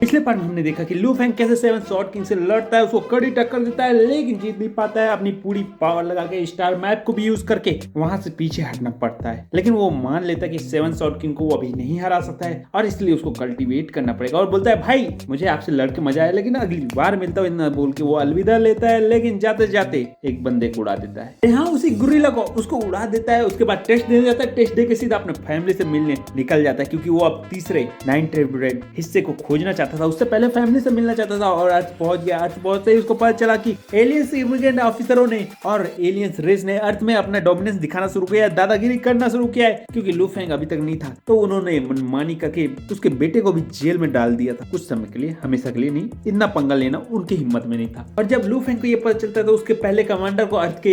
पिछले पार्ट में हमने देखा कि लू फेंग कैसे सेवन स्वॉर्ड किंग से लड़ता है, उसको कड़ी टक्कर देता है लेकिन जीत नहीं पाता है। अपनी पूरी पावर लगा के स्टार मैप को भी यूज करके वहां से पीछे हटना पड़ता है, लेकिन वो मान लेता है कि सेवन स्वॉर्ड किंग को वो अभी नहीं हरा सकता है और इसलिए उसको कल्टीवेट करना पड़ेगा और बोलता है भाई मुझे आपसे लड़के मजा आया लेकिन अगली बार मिलता हूँ इतना बोल के वो अलविदा लेता है। लेकिन जाते जाते एक बंदे को उड़ा देता है, यहाँ उसी गुरिल्ला को उसको उड़ा देता है। उसके बाद टेस्ट देने जाता है, टेस्ट दे के सीधा अपने फैमिली से मिलने निकल जाता है क्योंकि वो अब तीसरे 9 हिस्से को खोजना चाहता था। उससे पहले फैमिली से मिलना चाहता था और अर्थ पहुंच गया। अर्थ पहुंचते ही उसको पता चला कि एलियंस इमिग्रेंट ऑफिसरों ने और एलियंस रेस ने अर्थ में अपना डोमिनेंस दिखाना शुरू किया है, दादागिरी करना शुरू किया है। क्योंकि लू फेंग अभी तक नहीं था तो उन्होंने मनमानी करके उसके बेटे को भी जेल में डाल दिया था, कुछ समय के लिए, हमेशा के लिए नहीं। इतना पंगा लेना उनकी हिम्मत में नहीं था। और जब लू फेंग को ये पता चलता है तो उसके पहले कमांडर को अर्थ के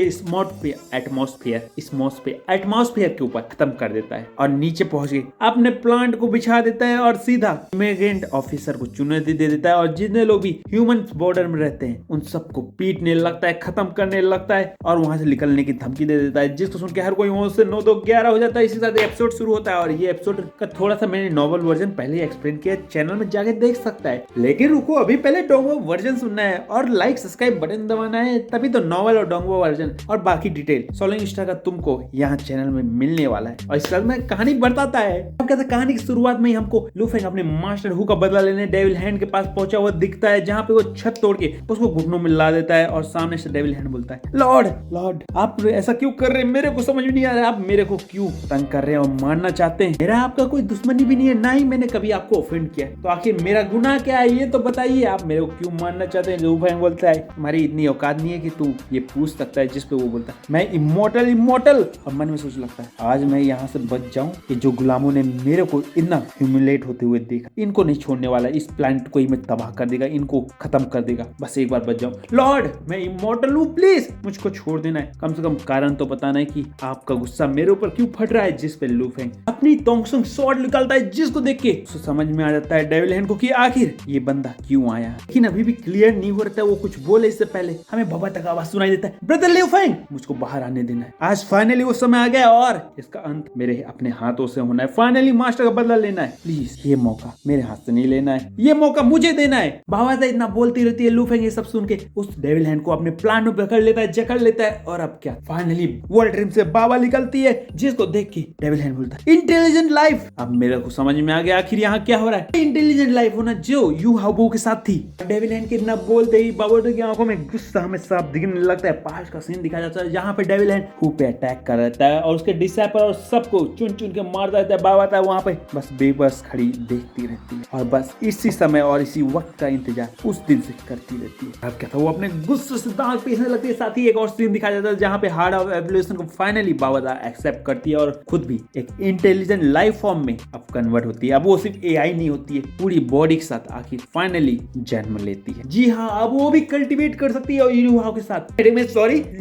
एटमॉस्फेयर के ऊपर खत्म कर देता है और नीचे पहुंच के अपने प्लांट को बिछा देता है और सीधा इमिग्रेंट ऑफिसर को चुनौती दे देता है और जितने लोग भी ह्यूमन बॉर्डर में रहते हैं उन सबको पीटने लगता है, खत्म करने लगता है और वहां से निकलने की धमकी दे देता है, जिसको सुन के हर कोई वहां से 9 2 11 हो जाता है। इसी साथ एपिसोड शुरू होता है और ये एपिसोड का थोड़ा सा मैंने नॉवल वर्जन पहले एक्सप्लेन किया, चैनल में जाके देख सकता है। लेकिन रुको, अभी पहले डोंगो वर्जन सुनना है और लाइक सब्सक्राइब बटन दबाना है, तभी तो नॉवल और डोंगो वर्जन और बाकी डिटेल सोलिंग स्टार का तुमको यहाँ चैनल में मिलने वाला है। और इस साथ में कहानी बताता है। अब कहते कहानी की शुरुआत में ही हमको लू फेंग अपने मास्टर हु का बदला लेने डेविल हैंड के पास पहुंचा हुआ दिखता है, जहाँ पे वो छत तोड़ के उसको घुटनों में ला देता है और सामने से डेविल हैंड बोलता है लॉर्ड आप ऐसा क्यों कर रहे हैं, मेरे को समझ में नहीं आ रहा है, आप मेरे को क्यों तंग कर रहे हैं और मारना चाहते हैं। मेरा आपका कोई दुश्मनी भी नहीं है, ना ही मैंने कभी आपको ऑफेंड किया, तो आखिर मेरा गुनाह क्या है ये तो बताइए, आप मेरे को क्यों मारना चाहते हैं। लू फेंग बोलता है तुम्हारी इतनी औकात नहीं है कि तू ये पूछ सकता है। जिस पे वो बोलता है मैं इमोर्टल और मन में सोच लगता है आज मैं यहाँ से बच जाऊं कि जो गुलामों ने मेरे को इतना ह्यूमिलेट होते हुए देखा, इनको नहीं छोड़ने वाला, इस प्लैनेट को ही मैं तबाह कर देगा, इनको खत्म कर देगा, बस एक बार बच जाऊं। लॉर्ड मैं इमोर्टल हूँ, प्लीज मुझको छोड़ देना है, कम से कम कारण तो बताना है कि आपका गुस्सा मेरे ऊपर क्यों फट रहा है। जिस पे लू फेंग अपनी तोंगसुंग स्वॉर्ड निकालता है, जिसको देख के उसको समझ में आ जाता है डेविल हैंड को कि आखिर ये बंदा क्यों आया, लेकिन अभी भी क्लियर नहीं हो रहा है वो कुछ बोले इससे पहले हमें बाबा तक आवाज सुनाई देता है ब्रदर लू फेंग मुझको बाहर आने देना है, आज फाइनली वो समय आ गया और इसका अंत मेरे अपने हाथों से होना है, फाइनली मास्टर का बदला लेना है, प्लीज ये मौका मेरे हाथ से नहीं लेना है, ये मौका मुझे देना है। बाबा इतना बोलती रहती है। लू फेंग ये सब सुन के उस डेविल हैंड को अपने प्लान में पकड़ लेता है, जकड़ लेता है और अब क्या फाइनली वर्ल्ड ड्रीम से बाबा निकलती है, जिसको देख के डेविल हैंड बोलता है इंटेलिजेंट लाइफ। अब मेरे को समझ में आ गया आखिर यहाँ क्या हो रहा है, इंटेलिजेंट लाइफ होना जो यू हाबो के साथ थी। डेविल हैंड के न बोलते ही बाबा की आंखों में गुस्सा हमें साफ दिखने लगता है। पास का सीन दिखाया जाता है जहाँ पे डेविल हैंड हु पे अटैक कर रहता है और उसके डिसाइपल और सबको चुन चुन के मार देता है। बाबा था वहाँ पे बस बेबस खड़ी देखती रहती है और बस इसी समय और इसी वक्त का इंतजार उस दिन से करती रहती है। अब क्या था वो अपने गुस्से से दांत पीसने लगती है। साथ ही एक और सीन दिखाया जाता है जहाँ पे हार्ड ऑफ एवोल्यूशन को फाइनली बाबा एक्सेप्ट करती है और खुद भी एक इंटेलिजेंट लाइफ फॉर्म में अब कन्वर्ट होती है। अब वो सिर्फ एआई नहीं होती है, पूरी बॉडी के साथ आखिर फाइनली जन्म लेती है। जी हाँ, अब वो भी कल्टीवेट कर सकती है और यूहाओ के साथ,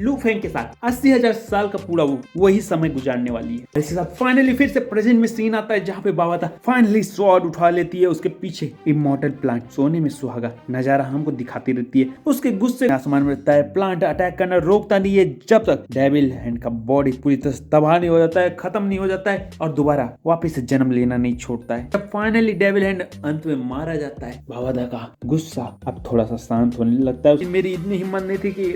लू फेंग के साथ 80,000 साल का पूरा वही समय गुजारने वाली है। इसके साथ फाइनली फिर से प्रेजेंट में सीन आता है जहाँ पे बाबा था फाइनली स्वॉर्ड उठा लेती है, उसके पीछे इमॉर्टल प्लांट सोने में सुहागा नजारा हमको दिखाती रहती है। उसके गुस्से आसमान में रहता है, प्लांट अटैक करना रोकता नहीं है जब तक डेविल हैंड का बॉडी पूरी तरह तबाह नहीं हो जाता है, खत्म नहीं हो जाता है और दोबारा वापस से जन्म लेना नहीं छोड़ता है। जब फाइनली डेविल हैंड अंत में मारा जाता है, बाबा का गुस्सा अब थोड़ा सा शांत होने लगता है। मेरी इतनी हिम्मत नहीं थी कि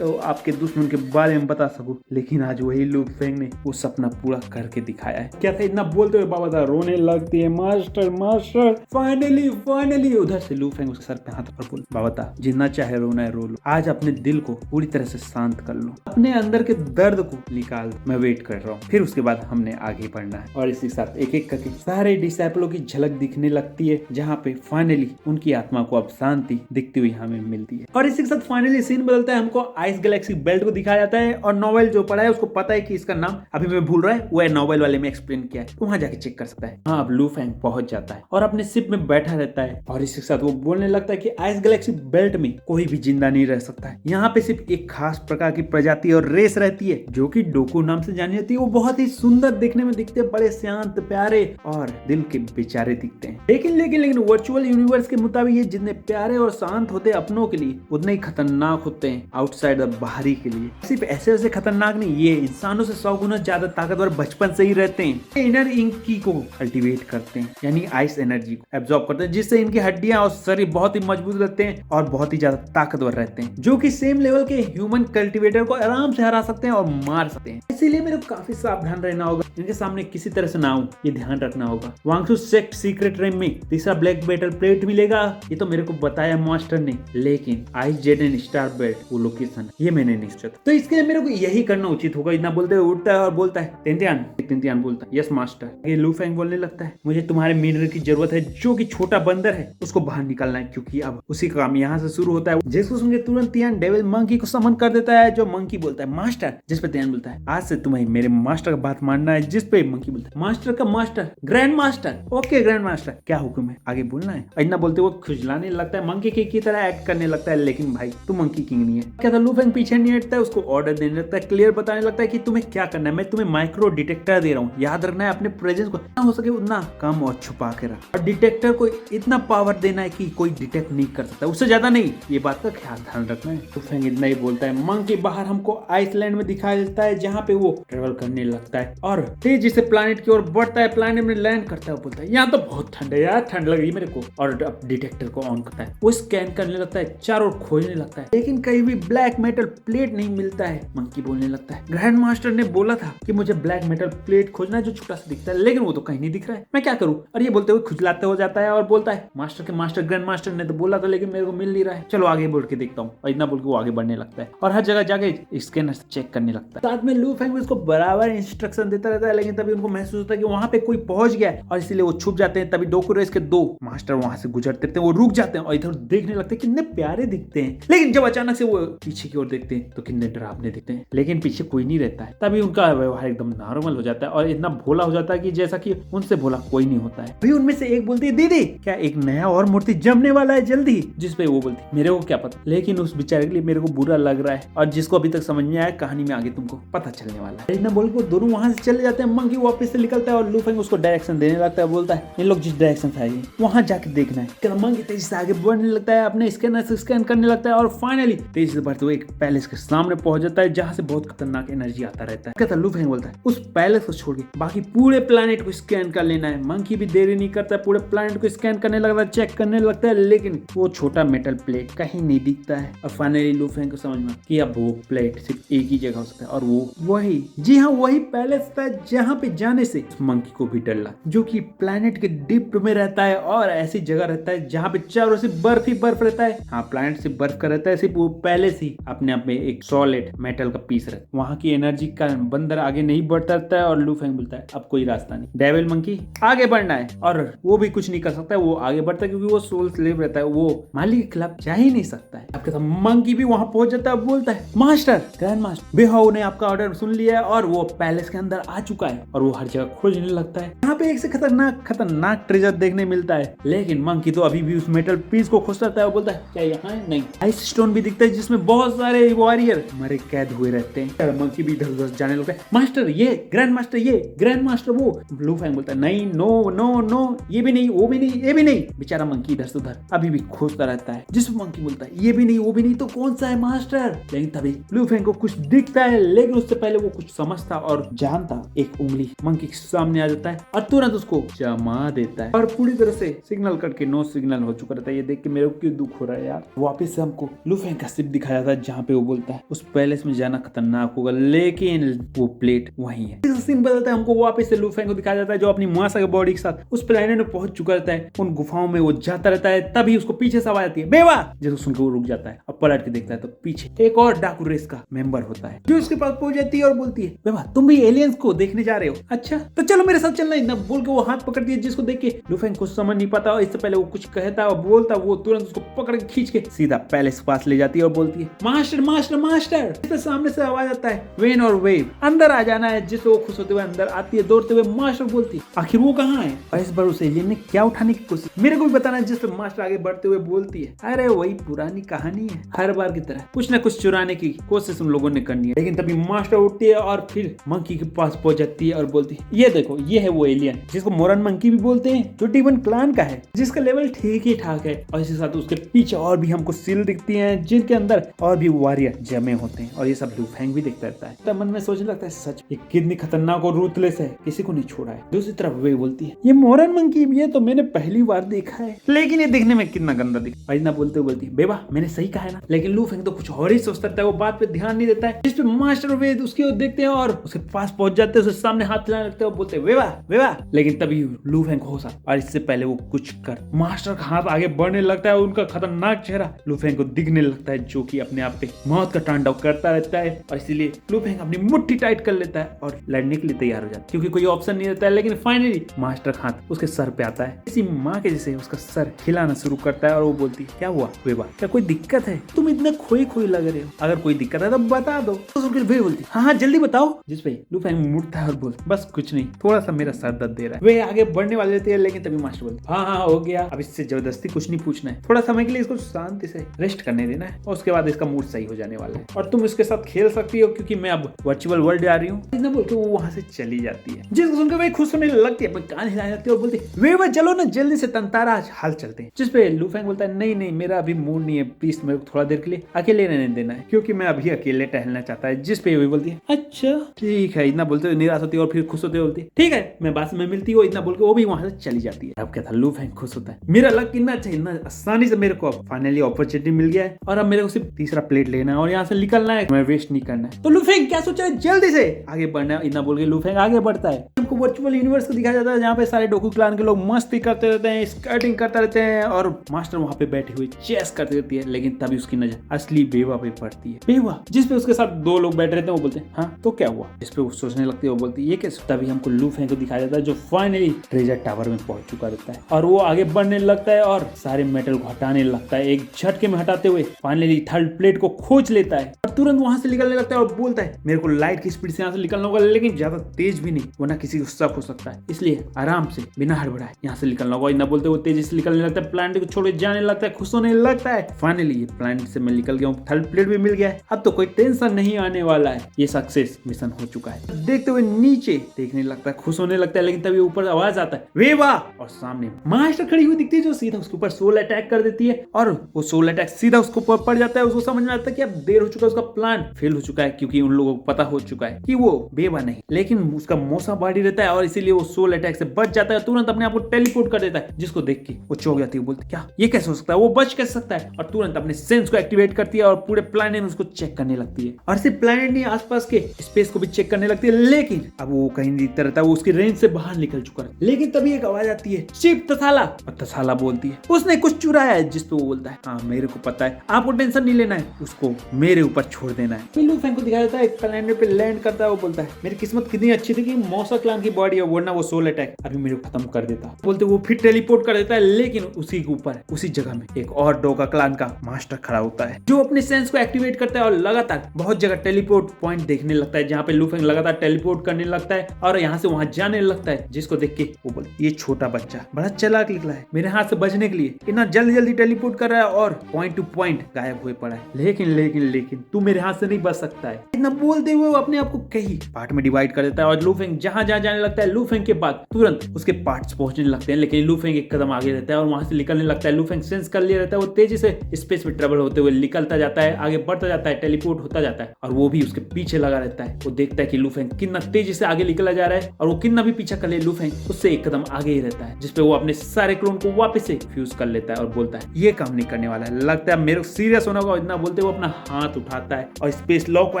आपके दुश्मन के बारे में बता सकूं, लेकिन आज वही लू फेंग ने वो सपना पूरा करके दिखाया है। क्या था इतना बोलते हुए बाबा रोने लगती है, मास्टर फाइनली। उधर से लू फेंग उसके सर पे हाथ पर बोल बाबा जितना चाहे रोना है रो लो, आज अपने दिल को पूरी तरह से शांत कर लो, अपने अंदर के दर्द को निकाल, मैं वेट कर रहा हूँ, फिर उसके बाद हमने आगे बढ़ना है। और इसी साथ एक एक करके सारे डिसाइपलों की झलक दिखने लगती है जहाँ पे फाइनली उनकी आत्मा को अब शांति दिखती हुई हमें मिलती है। और इसी के साथ फाइनली सीन बदलता है, हमको आइस गैलेक्सी बेल्ट को दिखाया जाता है और नॉवेल जो पढ़ा है उसको पता है कि इसका नाम अभी मैं भूल रहा है, वो नॉवेल वाले में एक्सप्लेन किया है, तो वहां जाके चेक कर सकता है। हाँ, अब लू फेंग पहुंच जाता है और अपने शिप में बैठा रहता है और इसी के साथ वो बोलने लगता है कि आइस गैलेक्सी बेल्ट में कोई भी जिंदा नहीं रह सकता है, यहाँ पे सिर्फ एक खास प्रकार की प्रजाति और रेस रहती है जो कि डोकू नाम से जानी जाती है। वो बहुत ही सुंदर देखने में दिखते हैं, बड़े शांत प्यारे और दिल के बेचारे दिखते हैं। लेकिन वर्चुअल यूनिवर्स के मुताबिक ये जितने प्यारे और शांत होते हैं अपनों के लिए, उतने ही खतरनाक होते हैं आउटसाइड बाहरी के लिए। सिर्फ ऐसे खतरनाक नहीं, ये इंसानों से 100 गुना ज्यादा ताकतवर बचपन से ही रहते हैं। इनर इंक की को कल्टीवेट करते हैं, यानी आइस एनर्जी को एब्जॉर्ब करते हैं, जिससे जिससे इनकी हड्डियां और शरीर बहुत ही मजबूत रहते हैं और बहुत ही ज्यादा ताकतवर रहते हैं, जो कि सेम लेवल के ह्यूमन कल्टीवेटर को आराम से हरा सकते हैं और मार सकते हैं। इसीलिए मेरे को काफी सावधान रहना होगा, इनके सामने किसी तरह से ना आऊं, ये ध्यान रखना होगा। वांगशू सेक्ट सीक्रेट रेम में तीसरा ब्लैक मेटल प्लेट मिलेगा, ये तो मेरे को बताया मास्टर ने, लेकिन आइस जेडन स्टार बेल्ट वो लोकेशन ये मैंने नहीं सोचा, तो इसके लिए मेरे को यही करना उचित होगा। इतना बोलते हुए उठता है और बोलता है तिनतियान बोलता है यस मास्टर। ये लू फेंग बोलने लगता है मुझे तुम्हारे मिरर की जरूरत है, जो कि छोटा बंदर है उसको बाहर निकालना है, क्योंकि अब उसी का काम यहाँ से शुरू होता है। जिसको सुन के तुरंत तियान डेविल मंकी को समन कर देता है, जो मंकी बोलता है मास्टर, जिस पे तियान बोलता है आज से तुम्हें मेरे मास्टर का बात मानना है, जिस पे मंकी बोलता है मास्टर का master, grand master, okay grand master, क्या हुक्म है आगे बोलना है। इतना बोलते हुए खुजलाने लगता है, मंकी की तरह एक्ट करने लगता है, लेकिन भाई तू मंकी किंग नहीं है। क्या था, लू फेंग पीछे नहीं हटता है, उसको ऑर्डर देने लगता है, क्लियर बताने लगता है कि तुम्हें क्या करना है, मैं तुम्हें माइक्रो डिटेक्टर दे रहा हूँ, याद रखना है अपने प्रेजेंस को जितना हो सके उतना कम और छुपा के रख, और डिटेक्टर को इतना पावर देना है कि कोई डिटेक्ट नहीं कर सकता, उससे ज्यादा नहीं, ये बात का ख्याल ध्यान रखना है। लू फेंग इतना ही बोलता है। मंकी बाहर हमको आइसलैंड में दिखाई देता है, जहाँ पे वो ट्रेवल करने लगता है और तेजी से प्लैनेट की ओर बढ़ता है, प्लैनेट में लैंड करता है, बोलता है यहाँ तो बहुत ठंड है यार, ठंड लग रही है मेरे को, और अब डिटेक्टर को ऑन करता है, वो स्कैन करने लगता है, चारों ओर खोजने लगता है, लेकिन कहीं भी ब्लैक मेटल प्लेट नहीं मिलता है। मंकी बोलने लगता है ग्रैंड मास्टर ने बोला था कि मुझे ब्लैक मेटल प्लेट खोजना है जो छोटा सा दिखता है, लेकिन वो तो कहीं नहीं दिख रहा है, मैं क्या करूं। और ये बोलते हुए खुजलाते हो जाता है और बोलता है मास्टर के मास्टर ग्रैंड मास्टर ने तो बोला था, लेकिन मेरे को मिल नहीं रहा है, चलो आगे बढ़ के देखता हूँ। और इतना बोल के वो आगे बढ़ने लगता है और हर जगह जाके स्कैनर से चेक करने लगता है। साथ में लू फेंग उसको बराबर इंस्ट्रक्शन देता रहता है, लेकिन तभी उनको महसूस होता है कि वहां पे कोई पहुंच गया है और इसीलिए वो छुप जाते हैं। तभी डोकुरेस के दो मास्टर वहां से गुजरते रहते हैं, वो रुक जाते हैं और इधर देखने लगते हैं, कितने प्यारे दिखते हैं, लेकिन जब अचानक से वो पीछे की ओर देखते हैं तो कितने डरावने दिखते हैं, लेकिन पीछे कोई नहीं रहता है। तभी उनका व्यवहार एकदम नॉर्मल हो जाता है और इतना भोला हो जाता है कि जैसा कि उनसे भोला कोई नहीं होता है। भाई उनमें से एक बोलती है दीदी क्या एक नया और मूर्ति जमने वाला है जल्दी, जिस पे वो बोलती मेरे को क्या पता, लेकिन उस बेचारे के लिए मेरे को बुरा लग रहा है, और जिसको अभी तक समझ में आया कहानी में आगे तुमको पता चलने वाला है। इतना बोल के दोनों वहां से चले जाते हैं। मंकी वापस से निकलता है और लू फेंग उसको डायरेक्शन देने लगता है, बोलता है इन लोग जिस डायरेक्शन से आएंगे वहां जाके देखना है। मंकी तेजी से आगे बढ़ने लगता है, अपने स्कैनर से स्कैन करने लगता है और फाइनली तेजी से बढ़ते हुए एक पैलेस के सामने पहुंच जाता है, जहां से बहुत खतरनाक एनर्जी आता रहता है। कहता लू फेंग बोलता है उस पैलेस को छोड़ के बाकी पूरे प्लेनेट को स्कैन कर लेना है। मंकी भी देरी नहीं करता, पूरे प्लेनेट को स्कैन करने लगता है, चेक करने लगता है, लेकिन वो छोटा मेटल प्लेट कहीं नहीं दिखता है। और फाइनली लू फेंग को समझ में कि अब वो प्लेट सिर्फ एक ही जगह हो सकता है, और वो वही, जी हाँ वही पैलेस था जहाँ पे जाने से मंकी को भी डर लगा, जो कि प्लेनेट के डिप में रहता है और ऐसी जगह रहता है जहाँ पे चारों से बर्फ ही बर्फ रहता है। हाँ प्लेनेट से बर्फ का रहता है, सिर्फ वो पैलेस ही अपने आप में एक सॉलिड मेटल का पीस रहता है। वहाँ की एनर्जी का बंदर आगे नहीं बढ़ता रहता है और लू फेंग बोलता है अब कोई रास्ता नहीं, डेविल मंकी आगे बढ़ना है, और वो भी कुछ नहीं कर सकता है, वो आगे बढ़ता है क्योंकि वो सोल स्लेव रहता है, वो मालिक के खिलाफ जा ही नहीं सकता है। आपके साथ मंकी भी वहां पहुंच जाता है, बोलता है मास्टर ग्रैंड मास्टर बेहाओ ने आपका ऑर्डर सुन लिया है और वो पैलेस के अंदर आ चुका है, और वो हर जगह खोजने लगता है। यहाँ पे एक से खतरनाक ट्रेजर देखने मिलता है, लेकिन मंकी तो अभी भी उस मेटल पीस को खोजता है और बोलता है क्या यहाँ है, नहीं। आइस स्टोन भी दिखता है जिसमें बहुत सारे वॉरियर मरे कैद हुए रहते हैं। मंकी भी इधर उधर जाने लगता है, मास्टर ये ग्रैंड मास्टर, ये ग्रैंड मास्टर वो। लू फेंग बोलता है नहीं, नो नो नो, ये भी नहीं, वो भी नहीं, ये भी नहीं। बेचारा मंकी इधर से उधर अभी भी खोजता रहता है, जिस मंकी बोलता है ये भी नहीं, वो भी नहीं, तो कौन सा है मास्टर। लेकिन तभी लू फेंग को कुछ दिखता है, लेकिन उससे पहले वो कुछ समझता और जानता। एक उंगली मंकी के सामने आ जाता है और तुरंत उसको जमा देता है, और पूरी तरह से सिग्नल करके नो सिग्नल हो चुका रहता है। ये देख के मेरे को क्यों दुख हो रहा है यार। वापिस से हमको लू फेंग का शिप दिखाया जाता है, जहाँ पे वो बोलता है उस पैलेस में जाना खतरनाक होगा, लेकिन वो प्लेट वही है। सीन बदलता है, हमको वापस से लू फेंग को दिखाया जाता है, जो अपनी मुआसा के बॉडी के साथ उस प्लेनेट में पहुंच चुका रहता है। उन गुफाओं में वो जाता रहता है, तभी उसको पीछे से आवाज आती है बेवा, जैसे सुनकर वो रुक जाता है और पलट के देखता है तो पीछे एक और डाकू रेस का मेंबर होता है, जो उसके पास पहुंच जाती है और बोलती है बेवा तुम भी एलियंस को देखने जा रहे हो, अच्छा तो चलो मेरे साथ चलना है। बोल के वो हाथ पकड़ती है, जिसको देख के लू फेंग कुछ समझ नहीं पाता, और इससे पहले वो कुछ कहता और बोलता, वो तुरंत उसको पकड़ के खींच के सीधा पैलेस के पास ले जाती है और बोलती है मास्टर मास्टर मास्टर। इसके सामने से आवाज आता है वेन और वेव, अंदर आ जाना है। जिससे वो खुश होते हुए अंदर आती है, दौड़ते हुए मास्टर बोलती है आखिर वो कहाँ है, और इस बार उस एलियन ने क्या उठाने की कोशिश, मेरे को भी बताना है। जिससे मास्टर आगे बढ़ते हुए बोलती है अरे वही पुरानी कहानी है, हर बार की तरह कुछ न कुछ चुराने की कोशिश उन लोगों ने करनी है। लेकिन तभी मास्टर उठती है और फिर मंकी के पास पहुंच जाती है और बोलती है ये देखो ये है वो एलियन जिसको मोरन मंकी भी बोलते हैं, जो टीवन क्लान का है, जिसका लेवल ठीक ही ठाक है। और इसके साथ उसके पीछे और भी हमको सील दिखती हैं, जिनके अंदर और भी वॉरियर जमे होते हैं, और ये सब लू फेंग भी दिखता रहता है। तब मन में सोचने लगता है सच ये कितनी खतरनाक खतरनाक और रूथलेस है, किसी को नहीं छोड़ा है। दूसरी तरफ वे बोलती है, ये मोरन मंकी ये तो मैंने पहली बार देखा है, लेकिन ये देखने में कितना गंदा दिखता है। बोलते हुए बोलती है, बेवा मैंने सही कहा है ना। लेकिन लू फेंग तो कुछ और ही सोचता रहता है, वो बात पे ध्यान नहीं देता है। जिस पे मास्टर वेद उसकी ओर देखते हैं और उसके पास पहुंच जाते हैं, उसके सामने हाथ हिलाने लगते हैं और बोलते हैं, वेवा वेवा। लेकिन तभी लू फेंग होश आता और इससे पहले वो कुछ कर मास्टर का हाथ आगे बढ़ने लगता है और उनका खतरनाक चेहरा लू फेंग को दिखने लगता है, जो कि अपने आप पे मौत का तांडव करता रहता है। और इसीलिए लू फेंग अपनी मुट्ठी टाइट कर लेता है और लड़ने के लिए तैयार हो जाता है, क्योंकि कोई ऑप्शन नहीं रहता है। लेकिन फाइनली मास्टर का हाथ उसके सर पे आता है, इसी माँ के जैसे उसका सर हिलाना शुरू करता है और वो बोलती है, क्या हुआ वेवा, क्या कोई दिक्कत है? तुम इतने खोई खोई लग रहे हो, अगर कोई दिक्कत है तो बता दो। तो वे बोलती, हाँ हाँ जल्दी बताओ। जिस पे लू फेंग मुड़ता है और बोलता, बस कुछ नहीं, थोड़ा सा मेरा सर दर्द दे रहा है। वे आगे बढ़ने वाले थे, लेकिन तभी मास्टर बोलते, हाँ हाँ हो गया, अब इससे जबरदस्ती कुछ नहीं पूछना है, थोड़ा समय के लिए इसको शांति से रेस्ट करने देना है और उसके बाद इसका मूड सही हो जाने वाला है और तुम इसके साथ खेल सकती हो, क्योंकि मैं अब वर्चुअल वर्ल्ड आ रही हूँ। इतना बोल के वो वहां से चली जाती है, जिसको सुनकर वे खुश होने लगती है, अपने कान हिलाने लगती है और बोलती, वे चलो ना जल्दी से तंतारा आज हाल चलते हैं। जिस पे लू फेंग बोलता है, नहीं नहीं मेरा अभी मूड नहीं है, प्लीज मेरे को थोड़ा देर के लिए अकेले रहने देना है, क्योंकि मैं अभी अकेले टहलना चाहता है। जिस पे वे बोलती है, अच्छा ठीक है। इतना बोलते हुए निराश होती है और फिर खुश होते हुए बोलती है, ठीक है मैं बाद में मिलती हूँ। इतना बोल के वो भी वहां से चली जाती है। अब क्या था, लू फेंग खुश होता है, मेरा लक कितना अच्छा है, इतना आसानी से मेरे को फाइनली अपॉर्चुनिटी मिल गया है और अब मेरे को सिर्फ तीसरा प्लेट लेना है और यहाँ से निकलना है, मैं वेस्ट नहीं करना है। तो लू फेंग क्या सोच रहा है, जल्दी से आगे बढ़ना है। इतना बोल के लू फेंग आगे बढ़ता है। हमको वर्चुअल यूनिवर्स को दिखाया जाता है, जहाँ पे सारे डोकू क्लान के लोग मस्ती करते रहते हैं, स्केटिंग करते रहते हैं और मास्टर वहाँ पे बैठी हुई चेस करती रहती है। लेकिन तभी उसकी नजर असली बेवा पे पड़ती है। बेवा जिस पे उसके साथ दो लोग बैठे रहते हैं, वो बोलते हैं, हाँ तो क्या हुआ? जिस पे वो सोचने लगती है, वो बोलती है, ये कैसे? तभी हमको लू फेंग को दिखाया जाता है, जो फाइनली ट्रेजर टावर में पहुंच चुका रहता है और वो आगे बढ़ने लगता है और सारे मेटल को हटाने लगता है। एक झटके में हटाते हुए फाइनली थर्ड प्लेट को खोज लेता है और तुरंत वहां से निकलने लगता है और बोलता है, मेरे को लाइट की स्पीड से यहाँ से निकलना होगा, लेकिन ज्यादा तेज भी नहीं, वरना किसी को शक हो सकता है, इसलिए आराम से बिना हड़बड़ाए यहाँ से निकलना होगा। इतना बोलते हुए तेजी से निकलने लगता है, प्लांट को छोड़ जाने लगता है, खुश होने लगता है। फाइनली ये प्लांट से मैं निकल गया हूँ, थर्ड प्लेट भी मिल गया है, अब तो कोई टेंशन नहीं आने वाला है, ये सक्सेस मिशन हो चुका है। देखते हुए नीचे देखने लगता है, खुश होने लगता है। लेकिन तभी ऊपर आवाज आता है, वे वाह, और सामने मास्टर खड़ी हुई दिखती है, जो सीधा उसके ऊपर सोल अटैक कर देती है और वो सोल अटैक सीधा उसके ऊपर पड़ जाता है। उसको समझ में आता है कि अब देर हो चुका है, उसका प्लान फेल हो चुका है, क्योंकि उन लोगों को पता हो चुका है कि वो बेवा नहीं, लेकिन उसका मौसा बॉडी रहता है और इसीलिए वो सोल अटैक से बच जाता है, तुरंत अपने आप को टेलीपोर्ट कर देता है। जिसको देख के वो चौंक जाती है, बोलती क्या ये कैसे हो सकता है, वो बच कैसे सकता है, और तुरंत अपने सेंस को एक्टिवेट करती है और पूरे प्लैनेट में उसको चेक करने लगती है और सिर्फ प्लैनेट नहीं, आसपास के स्पेस को भी चेक करने लगती है। लेकिन अब वो कहीं नहीं दिखता रहता, वो उसकी रेंज से बाहर निकल चुका है। लेकिन तभी एक आवाज आती है, शिव तसाला, और तसाला बोलती है उसने कुछ चुराया है। जिस पे वो बोलता है, हाँ मेरे को पता है, आपको टेंशन नहीं लेना है, उसको मेरे ऊपर छोड़ देना है। लू फेंग को दिखाया जाता है, एक प्लैनेट पे लैंड करता है, वो बोलता है मेरी किस्मत कितनी अच्छी थी कि मौसा क्लान की बॉडी है, वरना वो सोल अटैक अभी मेरे को खत्म कर देता। बोलते वो फिर टेलीपोर्ट कर देता है, लेकिन उसी के ऊपर उसी जगह में एक और डोका क्लान का मास्टर खड़ा होता है, जो अपने सेंस को एक्टिवेट करता है और लगातार बहुत जगह टेलीपोर्ट पॉइंट देखने लगता है, जहाँ पे लू फेंग लगातार टेलीपोर्ट करने लगता है और यहाँ से वहां जाने लगता है। जिसको देख के वो बोलते, ये छोटा बच्चा बड़ा चालाक निकला है, मेरे हाथ से बचने के लिए इतना जल्दी जल्दी टेलीपोर्ट कर रहा है और पॉइंट टू पॉइंट गायब हुए पड़ा है, लेकिन लेकिन लेकिन तू मेरे हाथ से नहीं बच सकता है। इतना बोलते हुए वो अपने आप को कई पार्ट में डिवाइड कर देता है और लू फेंग जहां जहां जाने लगता है, लू फेंग के बाद तुरंत उसके पार्ट्स पहुंचने लगते हैं। लेकिन लू फेंग एक कदम आगे रहता है और वहां से निकलने लगता है। लू फेंग सेंस कर लिया रहता है, वो तेजी से स्पेस में ट्रेवल होते हुए निकलता जाता है, आगे बढ़ता जाता है, टेलीपोर्ट होता जाता है और वो भी उसके पीछे लगा रहता है। वो देखता है कि लू फेंग कितना तेजी से आगे निकला जा रहा है और वो कितना भी पीछा कर ले, लू फेंग उससे एक कदम आगे ही रहता है। जिसपे वो अपने सारे क्लोन को वापस से फ्यूज कर लेता है और बोलता है ये काम नहीं करने वाला है, लगता है मेरे को सीरियस होना होगा। इतना बोलते हुए अपना हाथ उठाता है और स्पेस लॉक को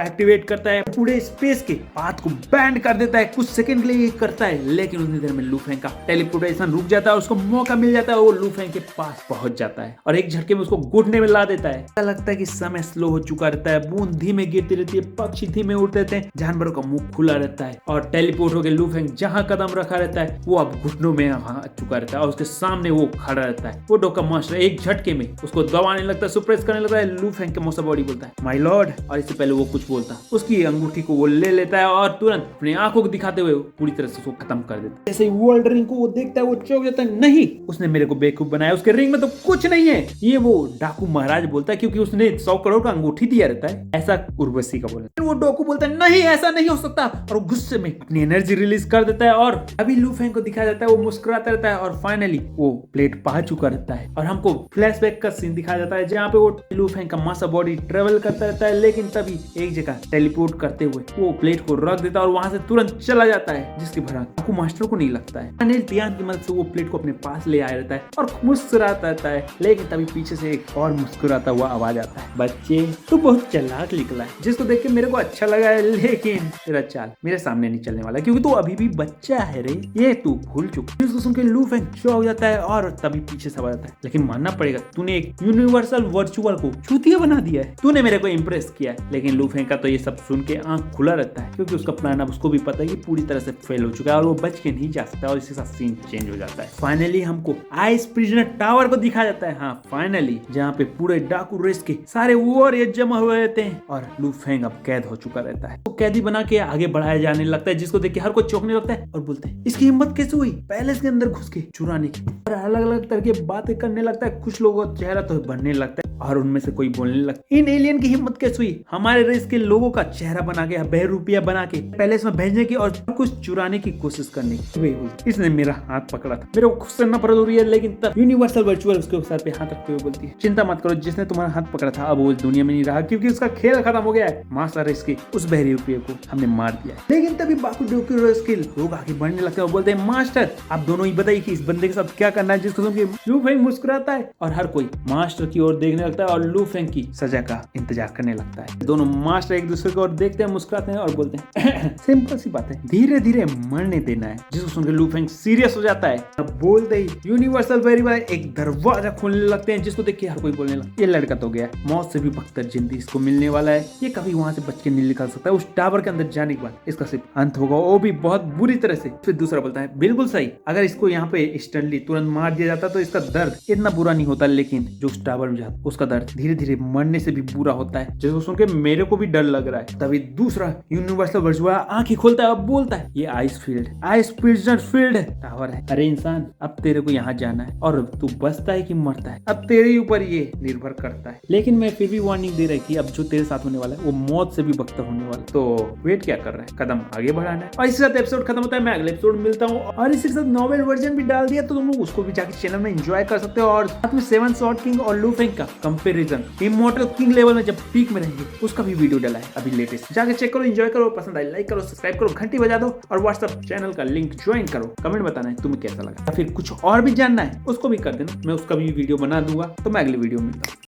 एक्टिवेट करता है, पूरे स्पेस के पाथ को बैंड कर देता है। कुछ सेकंड के लिए ये करता है, लेकिन उतनी देर में लू फेंग का टेलीपोर्टेशन रुक जाता है और उसको मौका मिल जाता है, वो लू फेंग के पास पहुंच जाता है और एक झटके में उसको घुटने में ला देता है। ऐसा लगता है कि समय स्लो हो चुका रहता है, बूंद धीमे गिरती रहती है, पक्षी धीमे उड़ते रहते हैं, जानवरों का मुंह खुला रहता है और टेलीपोर्ट होकर लू फेंग जहां कदम रखा रहता है वो अब घुटनों में आ चुका रहता है और उसके सामने वो खड़ा रहता है। वो डोका मास्टर एक झटके में उसको दबाने लगता है, सुप्रेस करने लगता है। लू फेंग के मौसा बॉडी बोलता है माय लॉर्ड, और इससे पहले वो कुछ बोलता उसकी अंगूठी को वो ले लेता है और तुरंत अपनी आंखों को दिखाते हुए पूरी तरह से उसको खत्म कर देता है। जैसे ही वर्ल्ड रिंग को वो देखता है, वो चौंक जाता है, नहीं उसने मेरे को बेवकूफ बनाया, उसके रिंग में तो कुछ नहीं है। ये वो डाकू महाराज बोलता है, क्योंकि उसने 100 करोड़ का अंगूठी दिया रहता है, ऐसा उर्वशी का बोला। वो डाकू बोलता है नहीं ऐसा नहीं हो सकता और वो गुस्से में अपनी एनर्जी रिलीज कर देता है और अभी लू फेंग को दिखाया जाता है, वो मुस्कुराता रहता है और फाइनली वो प्लेट पा चुका रहता है और हमको फ्लैशबैक का सीन दिखाया जाता है, जहाँ पे वो लू फेंग का मासा बॉडी ट्रेवल करता रहता है। लेकिन तभी एक जगह टेलीपोर्ट करते हुए वो प्लेट को रख देता है और वहां से तुरंत चला जाता है, जिसकी भनक आपको मास्टर को नहीं लगता है। अनिल टियान की मदद से वो प्लेट को अपने पास ले आया रहता है और मुस्कुराता रहता है, लेकिन तभी पीछे से एक और मुस्कुराता हुआ आवाज आता है, बच्चे तू बहुत चालाक निकला है, जिसको देख के मेरे को अच्छा लगा है, लेकिन तेरा चाल मेरे सामने नहीं चलने वाला, क्योंकि तू अभी भी बच्चा है रे, ये तू भूल चुका। जिसको सुन के लू फेंग शॉक हो जाता है और तभी पीछे से आवाज आता है, लेकिन मानना पड़ेगा तूने एक यूनिवर्सल वर्चुअल को चूतिया बना दिया है, तूने मेरे को इम्प्रेस किया है। लेकिन लू फेंग का तो ये सब सुन के आंख खुला रहता है, क्योंकि उसका प्लान अब उसको भी पता है कि पूरी तरह से फेल हो चुका है और वो बच के नहीं जा सकता, और इसके साथ सीन चेंज हो जाता है। फाइनली हमको आइस प्रिजनर टावर को दिखाया जाता है, हाँ फाइनली, जहाँ पे पूरे डाकू रेस के सारे वॉरियर जमा हुए रहते हैं और लू फेंग अब कैद हो चुका रहता है। तो कैदी बना के आगे बढ़ाया जाने लगता है, जिसको देख के हर कोई चौंकने लगता है और बोलते हैं इसकी हिम्मत कैसे हुई पैलेस के अंदर घुस के चुराने की, और अलग अलग तरह की बातें करने लगता है। कुछ लोगों का चेहरा तो बनने लगता है और उनमें से कोई बोलने लगता है इन एलियन की हिम्मत कैसे हुई हमारे रेस के लोगों का चेहरा बना के, बेरूपिया बना के पैलेस में भेजने की और कुछ चुराने की कोशिश करने की। इसने मेरा हाथ पकड़ा था, मेरे को खुद से नफरत हो रही है, लेकिन तब यूनिवर्सल वर्चुअल उसके सर पे हाथ रखते हुए बोलती है चिंता मत करो, जिसने तुम्हारा हाथ पकड़ा था अब वो इस दुनिया में नहीं रहा, क्योंकि उसका खेल खत्म हो गया है। मास्टर रेस के उस बेरूपिया को हमने मार दिया। लेकिन तभी बाकुडोकी रेस के लोग आगे बढ़ने लगते हैं और बोलते हैं मास्टर आप दोनों ही बताइए कि इस बंदे के साथ क्या करना है, जिसको सुन के लू फेंग मुस्कुराता है और हर कोई मास्टर की ओर देखने लगता है और लू फेंग की सजा का इंतजार करने लगता है। दोनों मास्टर एक दूसरे को और देखते हैं, मुस्कुराते हैं और बोलते हैं सिंपल सी बात है, धीरे धीरे मरने देना है, जिसको सुनकर लू फेंग सीरियस हो जाता है। अब बोलते ही यूनिवर्सल वेरिएबल एक दरवाजा खोलने लगते हैं, जिसको देख के हर कोई बोलने लगता है ये लड़का तो गया, मौत से भी बख्तर जिंदगी इसको मिलने वाला है, ये कभी वहां से बच के नहीं निकल सकता, उस टावर के अंदर जाने के बाद इसका सिर्फ अंत होगा, वो भी बहुत बुरी तरह से। फिर दूसरा बोलता है बिल्कुल सही, अगर इसको यहाँ पे इंस्टेंटली तुरंत मार दिया जाता तो इसका दर्द इतना बुरा नहीं होता, लेकिन जो उस टावर में जाता उसका दर्द धीरे धीरे मरने से भी बुरा होता है, जिसको सुन के मेरे को भी डर लग रहा है। तभी दूसरा यूनिवर्सल वर्चुअल आंखें खोलता है और बोलता है ये आइस प्रिजनर फील्ड टावर है, अरे इंसान अब तेरे को यहाँ जाना है और तू बचता है कि मरता है अब तेरे ऊपर ये निर्भर करता है, लेकिन मैं फिर भी वार्निंग दे रही कि अब जो तेरे साथ होने वाला है वो मौत से भी बख्तर होने वाला है, तो वेट क्या कर रहा है, कदम आगे बढ़ाना है। और इसी साथ एपिसोड खत्म होता है, मैं अगले एपिसोड मिलता हूँ, और इसी के साथ नॉवेल वर्जन भी डाल दिया तो तुम लोग उसको भी जाके चैनल में एंजॉय कर सकते हो, और साथ में 7 स्वॉर्ड किंग और लू फेंग का कंपैरिजन इमॉर्टल किंग लेवल में जब पीक में रहेंगे उसका भी वीडियो डाला है अभी लेटेस्ट, जाके चेक करो, एंजॉय करो, पसंद आए लाइक करो, सब्सक्राइब करो, घंटी बजा दो और व्हाट्सएप चैनल का लिंक ज्वाइन करो। कमेंट बताना है तुम्हें कैसा लगा, या फिर कुछ और भी जानना है उसको भी कर देना, मैं उसका भी वीडियो बना दूंगा। तो मैं अगले वीडियो में मिलता हूँ।